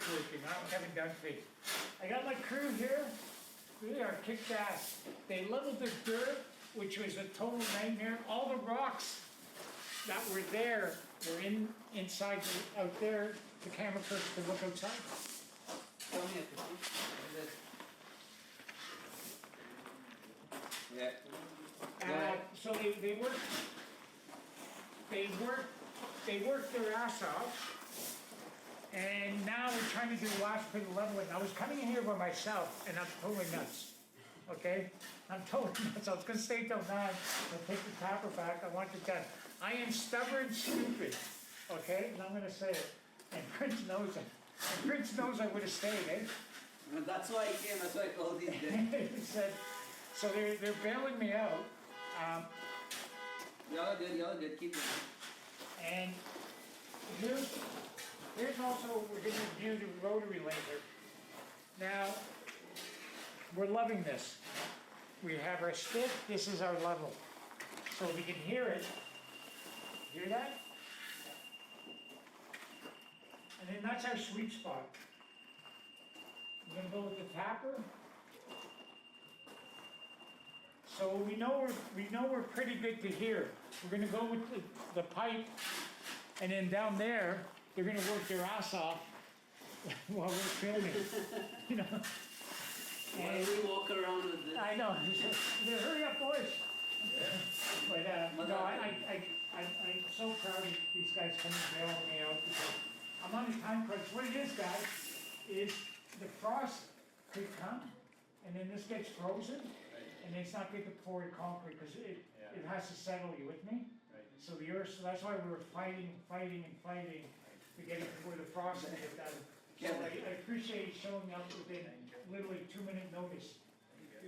woodworking, I haven't done faith. I got my crew here, they are kicked ass. They leveled the dirt, which was a total nightmare. All the rocks that were there were inside, out there, the camera person could look outside. Come here, Christy. Yeah. So they worked their ass off, and now we're trying to do wash for the leveling. I was coming in here by myself, and I'm totally nuts, okay? I'm totally nuts. I was gonna stay till 9, I'll take the tapper back, I want it done. I am stubborn, stupid, okay? And I'm gonna say it, and Prince knows it. And Prince knows I would've stayed, eh? And that's why I came, that's why I told these guys. He said, so they're bailing me out. Y'all good, keep going. And here's also, we're gonna review the rotary laser. Now, we're loving this. We have our stick, this is our level. So we can hear it. Hear that? And then that's our sweet spot. We're gonna go with the tapper. So we know we're pretty good to here. We're gonna go with the pipe, and then down there, they're gonna work their ass off while we're filming, you know? Why do we walk around with this? I know, hurry up, boys. But, no, I'm so proud of these guys coming and bailing me out, because I'm on a time crunch. What it is, guys, is the frost could come, and then this gets frozen, and it's not good to pour the concrete, because it has to settle. You with me? So the earth, so that's why we were fighting to get it before the frost can get done. So I appreciate you showing up within literally 2-minute notice.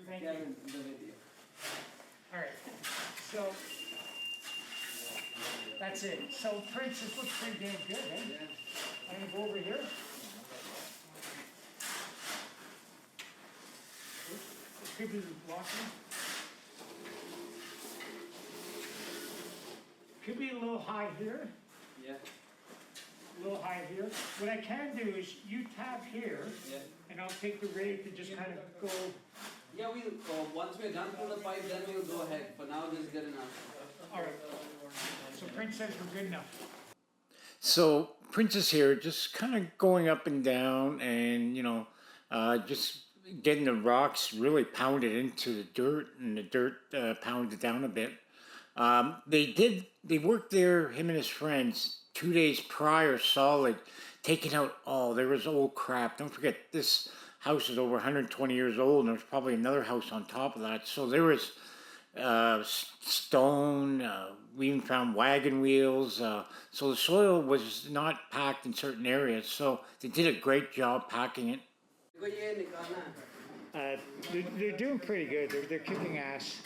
Thank you. Kevin, the video. All right, so that's it. So Prince, this looks pretty damn good, eh? Yeah. I'm gonna go over here. It could be blocking. Could be a little high here, Yeah, a little high here. What I can do is you tap here, yeah. and I'll take the rake and just kind of go. Yeah, once we're done through the pipe, then we'll go ahead. For now, this is good enough. All right. So Prince says we're good enough. So Prince is here, just kind of going up and down, and just getting the rocks really pounded into the dirt, and the dirt pounded down a bit. They worked there, him and his friends, 2 days prior, solid, taking out there was old crap. Don't forget, this house is over 120 years old, and there's probably another house on top of that. So there was stone, we even found wagon wheels. So the soil was not packed in certain areas. So they did a great job packing it. They're doing pretty good. They're kicking ass,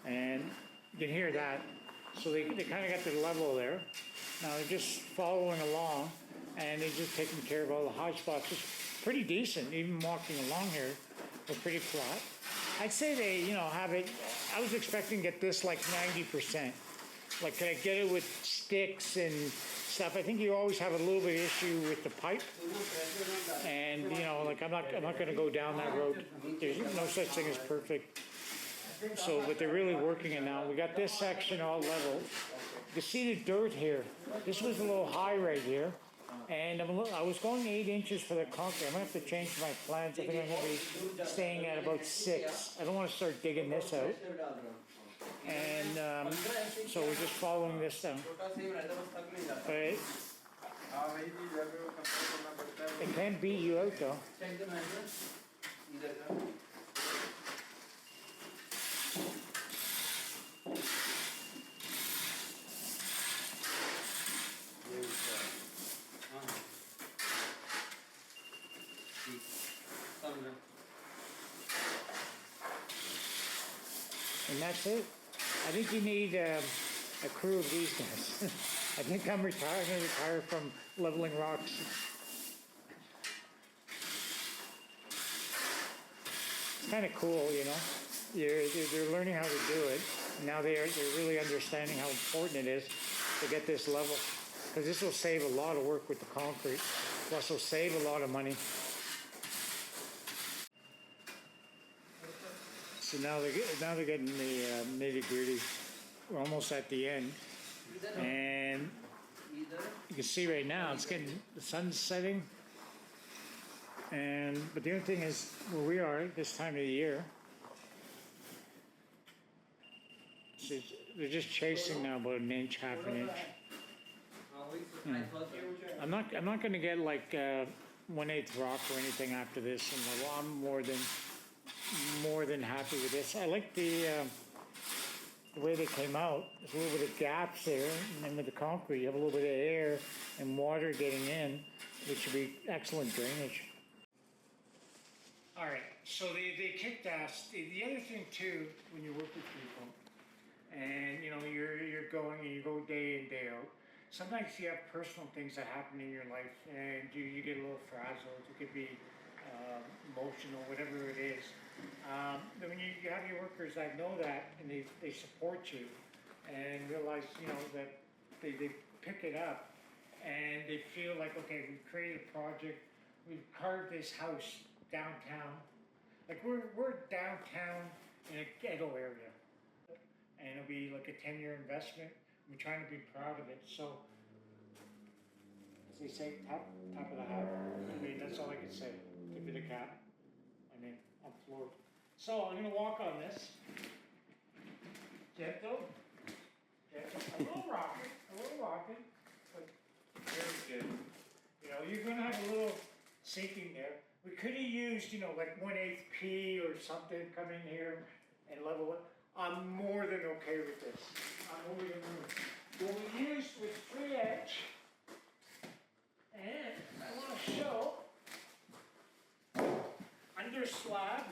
and you can hear that. So they kind of got their level there. Now they're just following along, and they're just taking care of all the hot spots. It's pretty decent. Even walking along here, they're pretty flat. I'd say they, have it. I was expecting to get this like 90%. Like, could I get it with sticks and stuff? I think you always have a little bit of issue with the pipe, and like I'm not going to go down that road. There's no such thing as perfect. So, but they're really working it now. We got this section all level. You can see the dirt here. This was a little high right here, and I was going 8 inches for the concrete. I'm gonna have to change my plans. I think I'm gonna be staying at about 6. I don't want to start digging this out. And so we're just following this down. But it can beat you out though. And that's it. I think you need a crew of these guys. I think I'm retired. I'm going to retire from leveling rocks. It's kind of cool, They're learning how to do it. Now they're really understanding how important it is to get this level. Because this will save a lot of work with the concrete. Plus, it'll save a lot of money. So now they're getting the nitty gritty. We're almost at the end, and you can see right now it's getting the sun's setting. But the only thing is where we are this time of the year, they're just chasing now about an inch, half an inch. I'm not going to get like 1/8 rock or anything after this, and I'm more than happy with this. I like the way they came out. There's a little bit of gaps there, and then with the concrete, you have a little bit of air and water getting in, which would be excellent drainage. All right, so they kicked ass. The other thing too, when you work with people, and you know you're going and you go day in day out. Sometimes you have personal things that happen in your life, and you get a little frazzled. It could be emotional, whatever it is. But when you have your workers that know that and they support you and realize that they pick it up and they feel like, okay, we've created a project, we've carved this house downtown. Like we're downtown in a ghetto area, and it'll be like a 10-year investment. We're trying to be proud of it. So, as they say, top of the hat. I mean, that's all I can say. Tip of the cap. I mean, I'm floored. So I'm gonna walk on this. Gentle. A little rocking, but very good. You know, you're gonna have a little sinking there. We could have used, like 1/8 P or something, come in here and level it. I'm more than okay with this. I'm over the moon. What we used was 3H, and I want to show under slab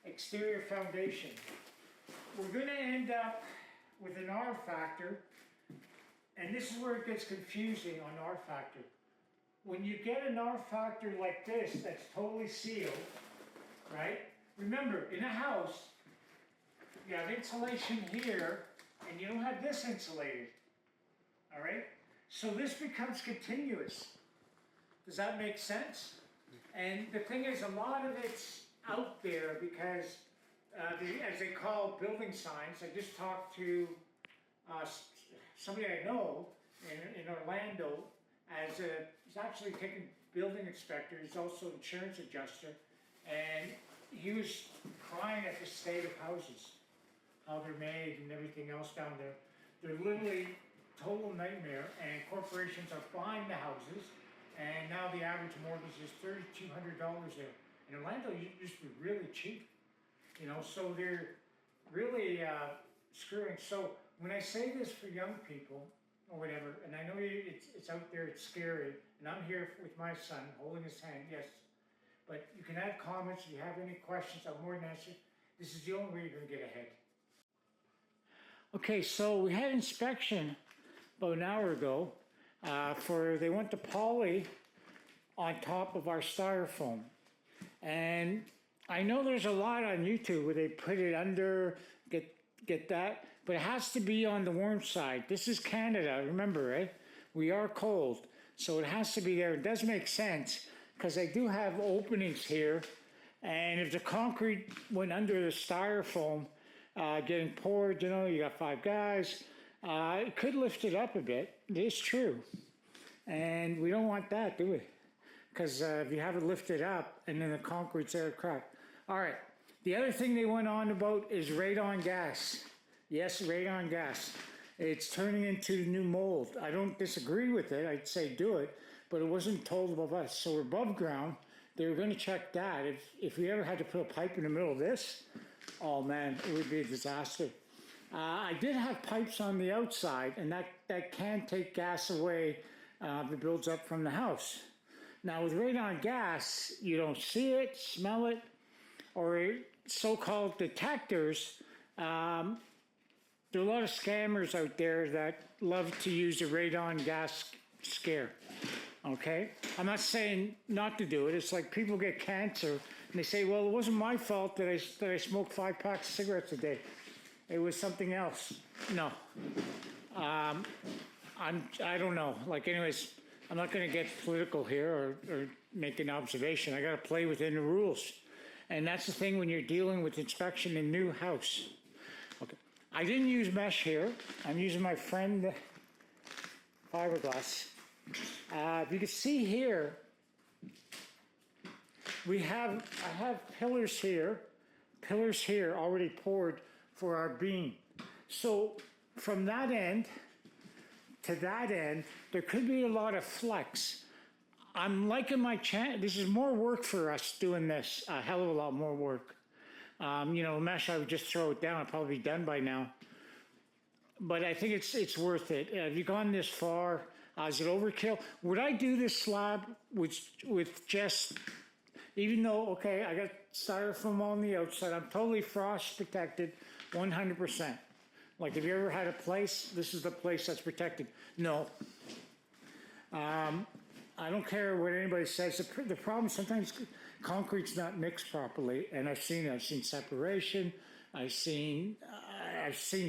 exterior foundation. We're going to end up with an R factor, and this is where it gets confusing on R factor. When you get an R factor like this, that's totally sealed, right? Remember, in a house, you have insulation here, and you don't have this insulated, all right? So this becomes continuous. Does that make sense? And the thing is, a lot of it's out there because, as they call building signs, I just talked to somebody I know in Orlando, he's actually taking building inspector, he's also insurance adjuster, and he was crying at the state of houses, how they're made and everything else down there. They're literally total nightmare, and corporations are buying the houses, and now the average mortgage is $3,200 there. In Orlando, it used to be really cheap, so they're really screwing. So when I say this for young people, or whatever, and I know it's out there, it's scary, and I'm here with my son, holding his hand, yes, but you can add comments, if you have any questions, I'm more than happy. This is the only way you're going to get ahead. Okay, so we had inspection about an hour ago they went to poly on top of our styrofoam. And I know there's a lot on YouTube where they put it under, get that, but it has to be on the warm side. This is Canada, remember, right? We are cold, so it has to be there. It does make sense, because they do have openings here, and if the concrete went under the styrofoam, getting poured, you got 5 guys, it could lift it up a bit. It is true. And we don't want that, do we? Because if you have it lifted up and then the concrete's there cracked. All right. The other thing they went on about is radon gas. Yes, radon gas. It's turning into new mold. I don't disagree with it. I'd say do it, but it wasn't told above us. So we're above ground. They were going to check that. If we ever had to put a pipe in the middle of this, oh man, it would be a disaster. I did have pipes on the outside, and that can take gas away that builds up from the house. Now with radon gas, you don't see it, smell it, or so-called detectors. There are a lot of scammers out there that love to use a radon gas scare. Okay? I'm not saying not to do it. It's like people get cancer and they say, well, it wasn't my fault that I smoked 5 packs of cigarettes a day. It was something else. No. I don't know. Like, anyways, I'm not gonna get political here or make an observation. I gotta play within the rules. And that's the thing when you're dealing with inspection in new house. Okay, I didn't use mesh here. I'm using my friend fiberglass. If you can see here, I have pillars here already poured for our beam. So from that end to that end, there could be a lot of flex. I'm liking my chance. This is more work for us doing this, a hell of a lot more work. Mesh, I would just throw it down. I'd probably be done by now. But I think it's worth it. Have you gone this far? Is it overkill? Would I do this slab with just, even though, okay, I got styrofoam on the outside, I'm totally frost protected, 100%. Like, have you ever had a place, this is the place that's protected? No. I don't care what anybody says. The problem, sometimes concrete's not mixed properly, and I've seen separation, I've seen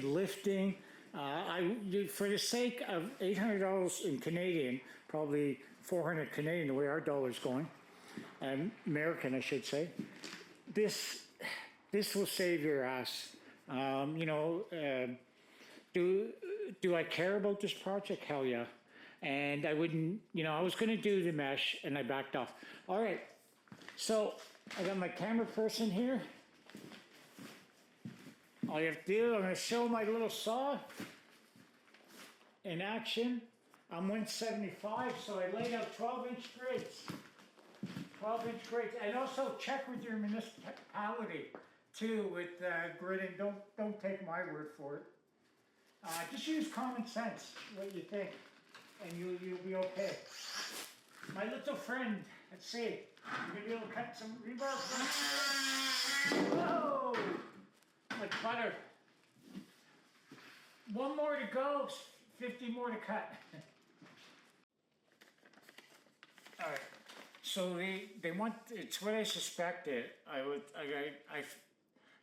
lifting. For the sake of $800 in Canadian, probably 400 Canadian, the way our dollar's going, American, I should say, this will save your ass. Do I care about this project? Hell yeah. And I wouldn't, I was going to do the mesh and I backed off. All right. So I got my camera person here. All you have to do, I'm going to show my little saw in action. I'm 175, so I laid out 12-inch grids. 12-inch grids. And also check with your municipality too with gridding. Don't take my word for it. Just use common sense, what you think, and you'll be okay. My little friend, let's see, you're gonna be able to cut some rebar. Whoa! Like butter. One more to go, 50 more to cut. All right. So they want, it's what I suspected. I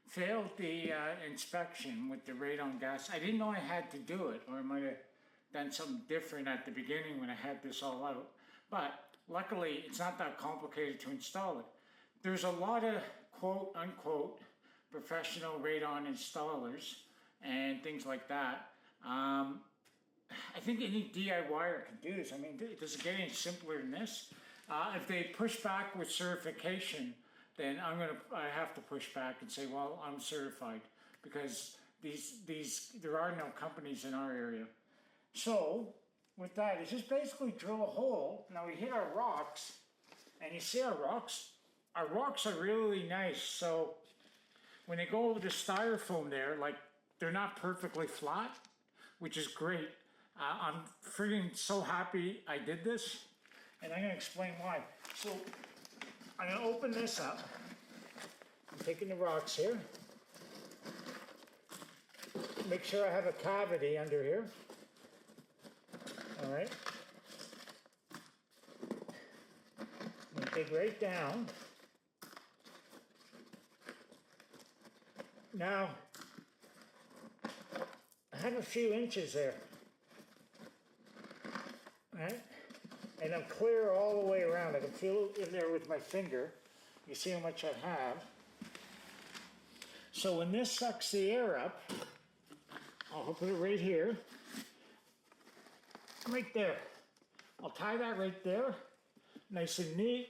failed the inspection with the radon gas. I didn't know I had to do it, or I might have done something different at the beginning when I had this all out. But luckily, it's not that complicated to install it. There's a lot of quote unquote professional radon installers and things like that. I think any DIYer can do this. I mean, does it get any simpler than this? If they push back with certification, then I have to push back and say, well, I'm certified, because there are no companies in our area. So with that, it's just basically drill a hole. Now we hit our rocks, and you see our rocks are really nice. So when they go over the styrofoam there, like, they're not perfectly flat, which is great. I'm freaking so happy I did this, and I'm gonna explain why. So I'm gonna open this up. I'm taking the rocks here. Make sure I have a cavity under here. All right. I'm gonna dig right down. Now, I have a few inches there. All right. And I'm clear all the way around. I can feel it in there with my finger. You see how much I have. So when this sucks the air up, I'll put it right here. Right there. I'll tie that right there. Nice and neat.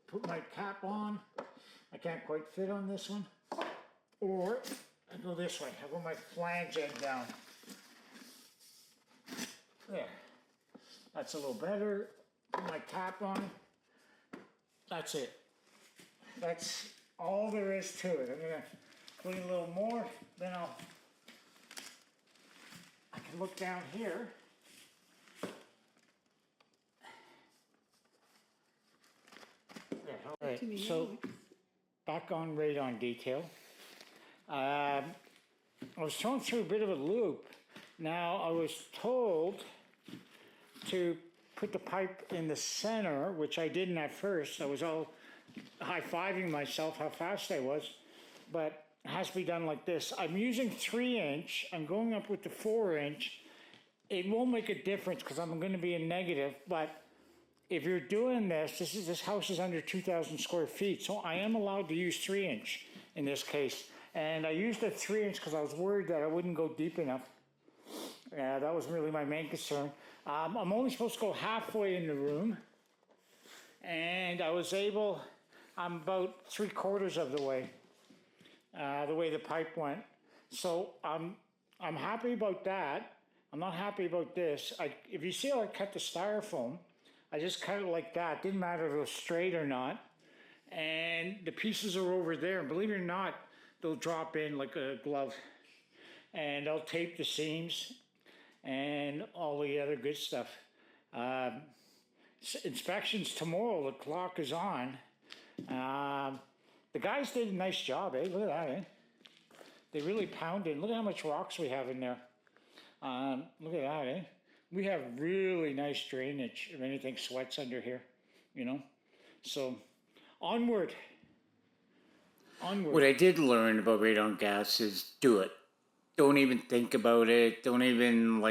Put my cap on. I can't quite fit on this one. Or I go this way. I go my flange end down. There. That's a little better. Put my cap on. That's it. That's all there is to it. I'm gonna put in a little more, then I can look down here. There, all right. So back on radon detail. I was thrown through a bit of a loop. Now I was told to put the pipe in the center, which I didn't at first. I was all high-fiving myself how fast I was, but it has to be done like this. I'm using 3-inch. I'm going up with the 4-inch, it won't make a difference because I'm going to be in negative, but if you're doing this house is under 2,000 square feet, so I am allowed to use 3-inch in this case. And I used a 3-inch because I was worried that I wouldn't go deep enough. That was really my main concern. I'm only supposed to go halfway in the room, and I'm about 3/4 of the way the pipe went. So I'm happy about that. I'm not happy about this. If you see how I cut the styrofoam, I just cut it like that. Didn't matter if it was straight or not. And the pieces are over there. Believe it or not, they'll drop in like a glove. And I'll tape the seams and all the other good stuff. Inspections tomorrow, the clock is on. The guys did a nice job, eh? Look at that, eh? They really pounded. Look at how much rocks we have in there. Look at that, eh? We have really nice drainage if anything sweats under here, you know? So, onward. Onward. What I did learn about radon gas is do it. Don't even think about it. Don't even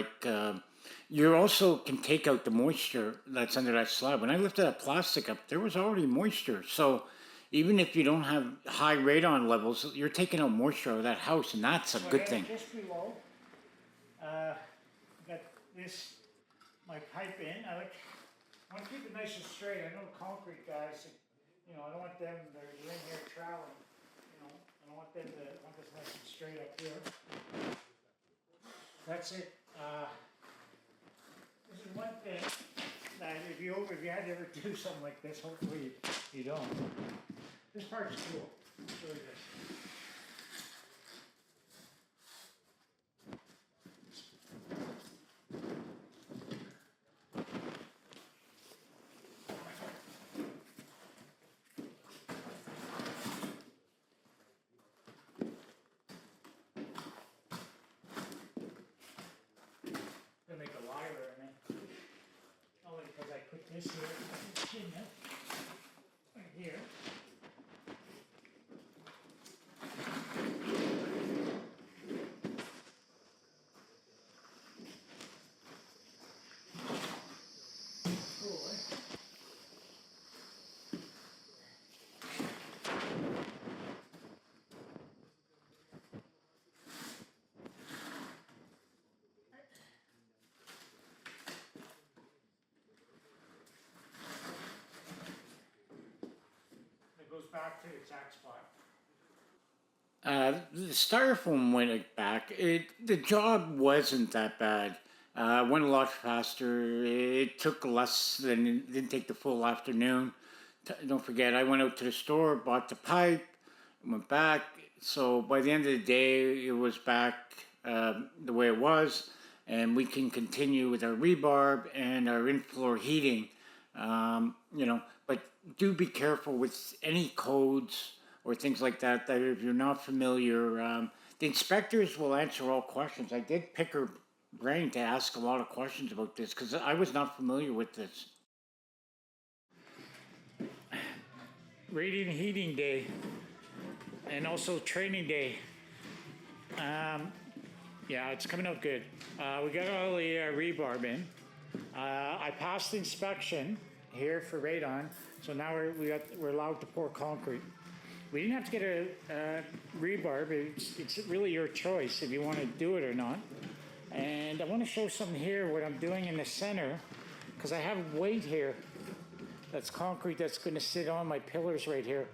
you also can take out the moisture that's under that slab. When I lifted that plastic up, there was already moisture. So even if you don't have high radon levels, you're taking out moisture out of that house, and that's a good thing. Just below, got this, my pipe in. I want to keep it nice and straight. I know concrete guys, I don't want them, they're in here traveling. I don't want them to want this nice and straight up here. That's it. This is one thing that if you had to ever do something like this, hopefully you don't. This part's cool. It's really good. Gonna make a liar of me. Only because I put this here, this chimney, right here. Cool, eh? It goes back to the exact spot. The styrofoam went back. The job wasn't that bad. Went a lot faster. It took less than, it didn't take the full afternoon. Don't forget, I went out to the store, bought the pipe, went back. So by the end of the day, it was back the way it was, and we can continue with our rebarb and our in-floor heating. But do be careful with any codes or things like that, that if you're not familiar, the inspectors will answer all questions. I did pick her brain to ask a lot of questions about this because I was not familiar with this. Radiant heating day and also training day. Yeah, it's coming out good. We got all the rebarb in. I passed the inspection here for radon, so now we're allowed to pour concrete. We didn't have to get a rebarb. It's really your choice if you want to do it or not. And I want to show something here, what I'm doing in the center, because I have weight here. That's concrete that's going to sit on my pillars right here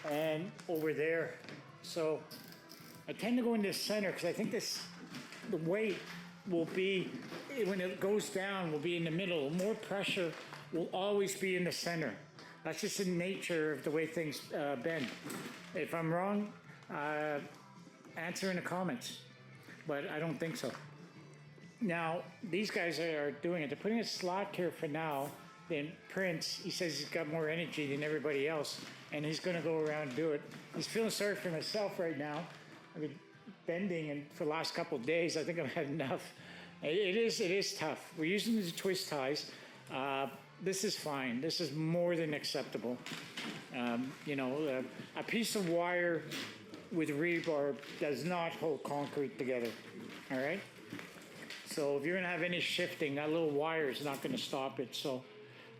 and over there. So I tend to go in the center because I think the weight will be, when it goes down, will be in the middle. More pressure will always be in the center. That's just the nature of the way things bend. If I'm wrong, answer in the comments, but I don't think so. Now, these guys are doing it. They're putting a slot here for now. Then Prince, he says he's got more energy than everybody else, and he's going to go around and do it. He's feeling sorry for himself right now. I've been bending, and for the last couple of days, I think I've had enough. It is tough. We're using the twist ties. This is fine. This is more than acceptable. A piece of wire with rebarb does not hold concrete together. All right? So if you're gonna have any shifting, that little wire is not gonna stop it, so.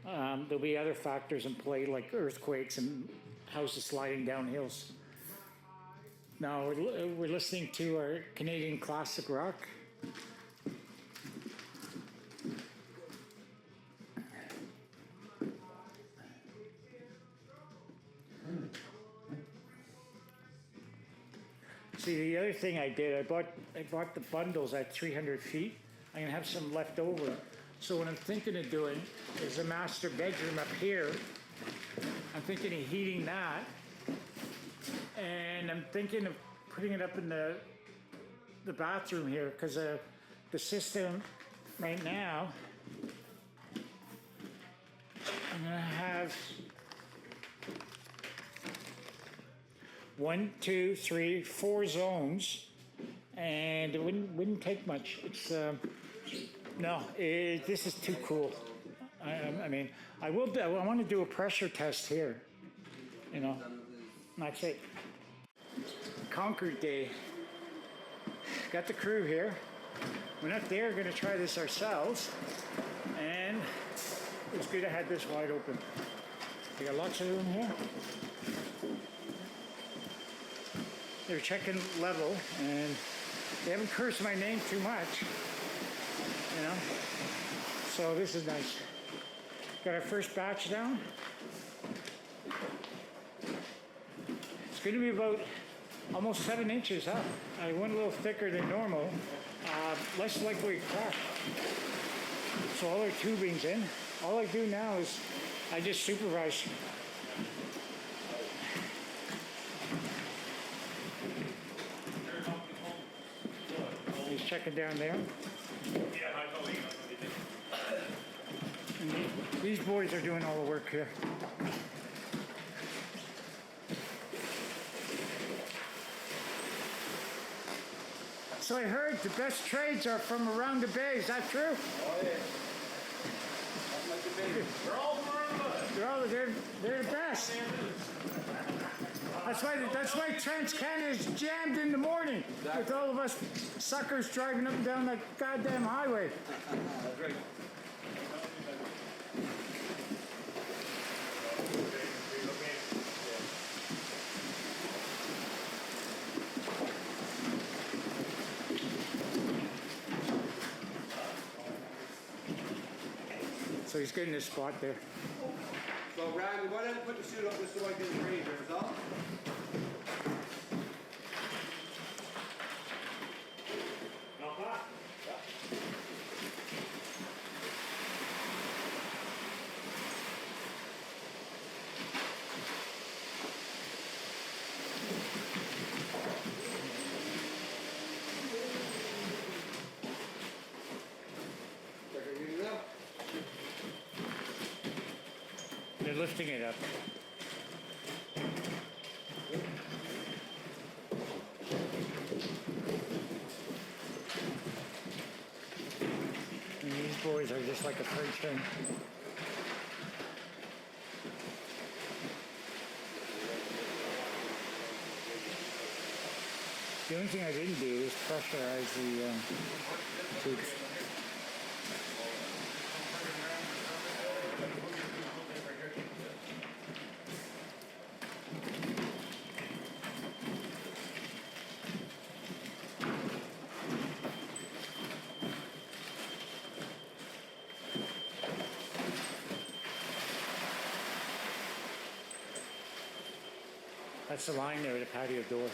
There'll be other factors in play like earthquakes and houses sliding down hills. Now we're listening to our Canadian classic rock. See, the other thing I did, I bought the bundles at 300 feet. I'm gonna have some left over. So what I'm thinking of doing is a master bedroom up here. I'm thinking of heating that. And I'm thinking of putting it up in the bathroom here, because the system right now, I'm gonna have 1, 2, 3, 4 zones, and it wouldn't take much. It's no, this is too cool. I mean, I want to do a pressure test here. You know, that's it. Concord Day. Got the crew here. We're not there, going to try this ourselves. And it's good I had this wide open. We got lots of room here. They're checking level, and they haven't cursed my name too much. You know? So this is nice. Got our first batch down. It's going to be about almost 7 inches up. I went a little thicker than normal, less likely to crack. So all our tubing's in. All I do now is I just supervise. He's checking down there. And these boys are doing all the work here. So I heard the best trades are from around the bay. Is that true? Oh yeah. They're all from They're the best. That's why Trans-Canada is jammed in the morning with all of us suckers driving up and down that goddamn highway. That's right. So he's getting his spot there. So Randy, why don't you put the suit up just so I can read your result? They're lifting it up. And these boys are just like a freight train. The only thing I didn't do is pressurize the tubes. That's the line there, the patio door.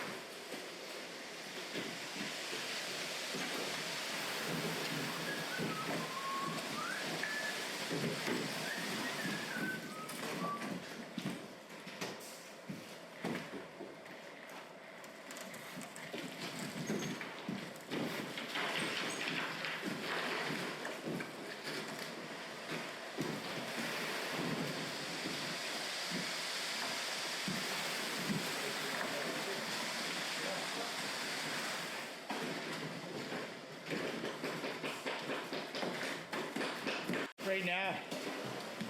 Right now,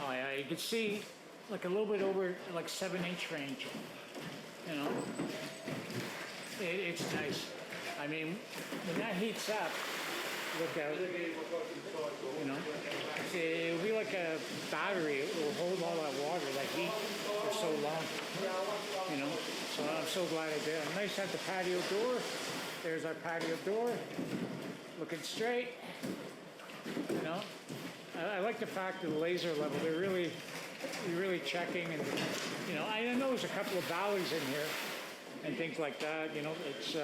oh yeah, you can see like a little bit over like 7-inch range. You know, it's nice. I mean, when that heats up, look out, you know. It'll be like a battery, it will hold all that water, that heat for so long, you know. So I'm so glad I did. Nice to have the patio door. There's our patio door, looking straight, you know. I like the fact of the laser level, they're really checking, and, you know, I know there's a couple of valleys in here and things like that, you know, it's,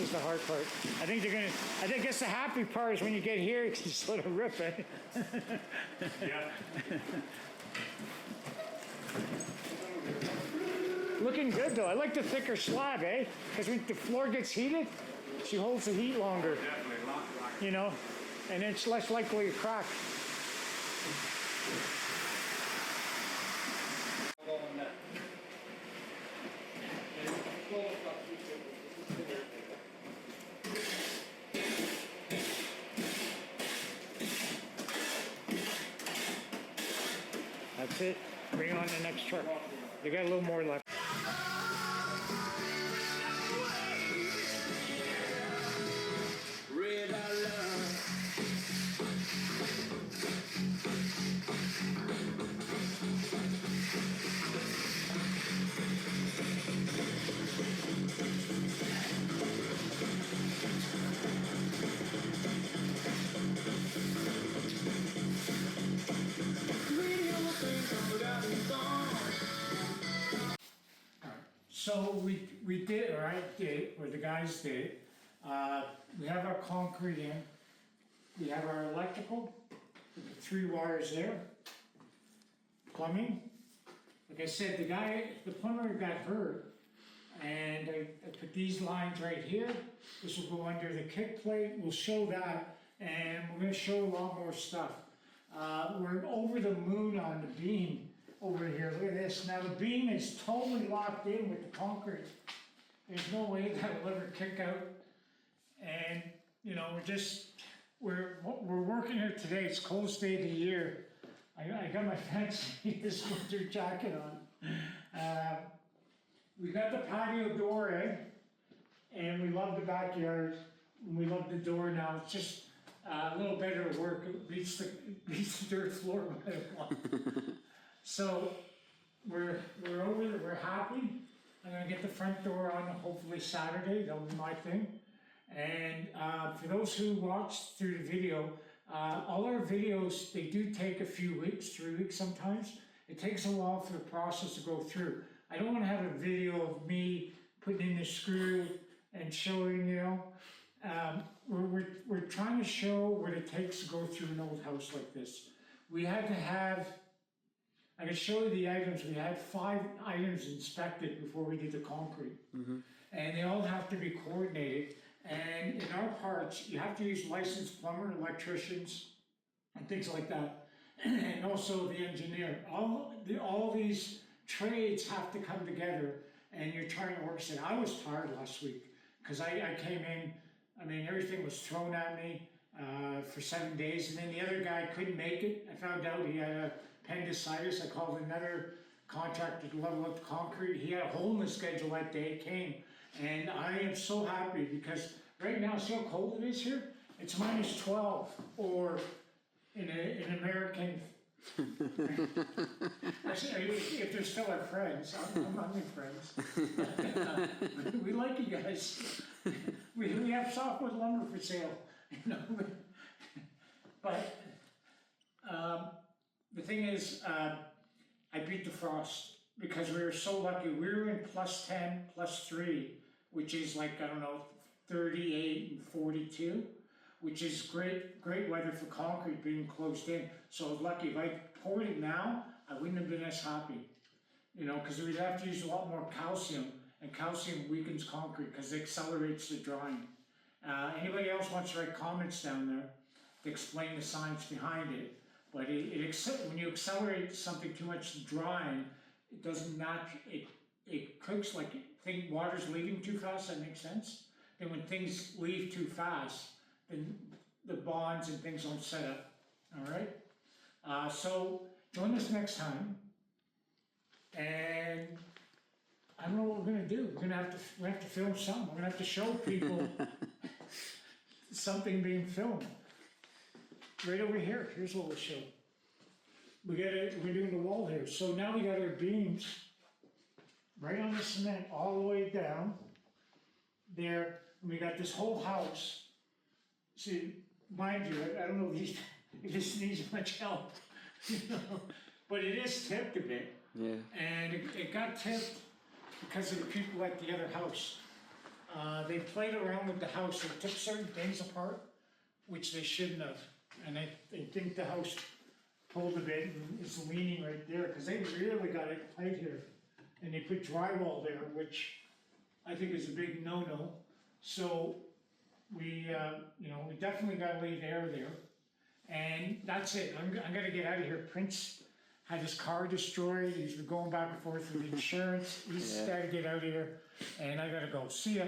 is the hard part. I think that's the happy part is when you get here, you can just let it rip it. Yeah. Looking good though. I like the thicker slab, eh? Because when the floor gets heated, she holds the heat longer, Definitely, like. you know, and it's less likely to crack. That's it. Bring on the next truck. You got a little more left. Red alert. So we did, or I did, or the guys did. We have our concrete in. We have our electrical, with the 3 wires there. Plumbing. Like I said, the plumber got hurt, and I put these lines right here. This will go under the kick plate. We'll show that, and we're gonna show a lot more stuff. We're over the moon on the beam over here. Look at this. Now the beam is totally locked in with the concrete. There's no way that will ever kick out. And you know, we're working here today. It's coldest day of the year. I got my fancy this winter jacket on. We got the patio door in, and we love the backyard. And we love the door now. It's just a little better work. It beats the dirt floor by a lot. So we're over. We're happy. I'm gonna get the front door on hopefully Saturday. That'll be my thing. And for those who watched through the video, all our videos, they do take a few weeks, 3 weeks sometimes. It takes a while for the process to go through. I don't want to have a video of me putting in the screw and showing, you know. We're trying to show what it takes to go through an old house like this. We had to have, I can show you the items. We had 5 items inspected before we did the concrete. And they all have to be coordinated. And in our parts, you have to use licensed plumber, electricians, and things like that. And also the engineer. All these trades have to come together, and you're trying to work it. I was tired last week because I came in, I mean, everything was thrown at me for 7 days, and then the other guy couldn't make it. I found out he had appendicitis. I called another contractor to level up the concrete. He had a hole in the schedule that day, came. And I am so happy because right now, see how cold it is here? It's minus 12, or in American, if they're still our friends, I'm not my friends. We like you guys. We have softwood lumber for sale, you know. But the thing is, I beat the frost because we were so lucky. We were in plus 10, plus 3, which is like, I don't know, 38 and 42, which is great weather for concrete being closed in. So I was lucky. If I poured it now, I wouldn't have been as happy, you know, because we'd have to use a lot more calcium, and calcium weakens concrete because it accelerates the drying. Anybody else wants to write comments down there to explain the science behind it? But when you accelerate something too much drying, it doesn't match, it cooks like water's leaving too fast. That makes sense. Then when things leave too fast, then the bonds and things don't set up. All right. So join us next time. And I don't know what we're gonna do. We have to film something. We're gonna have to show people something being filmed. Right over here, here's what we'll show. We're doing the wall here. So now we got our beams right on the cement all the way down there. And we got this whole house. See, mind you, I don't know if this needs much help, you know, but it is tipped a bit. Yeah. And it got tipped because of the people at the other house. They played around with the house, they took certain things apart, which they shouldn't have. And I think the house pulled a bit and is leaning right there, because they really got it tight here. And they put drywall there, which I think is a big no-no. So we, we definitely gotta leave air there. And that's it, I'm gonna get out of here. Prince had his car destroyed, he's been going back and forth with insurance, he's gotta get out of here, and I gotta go. See ya.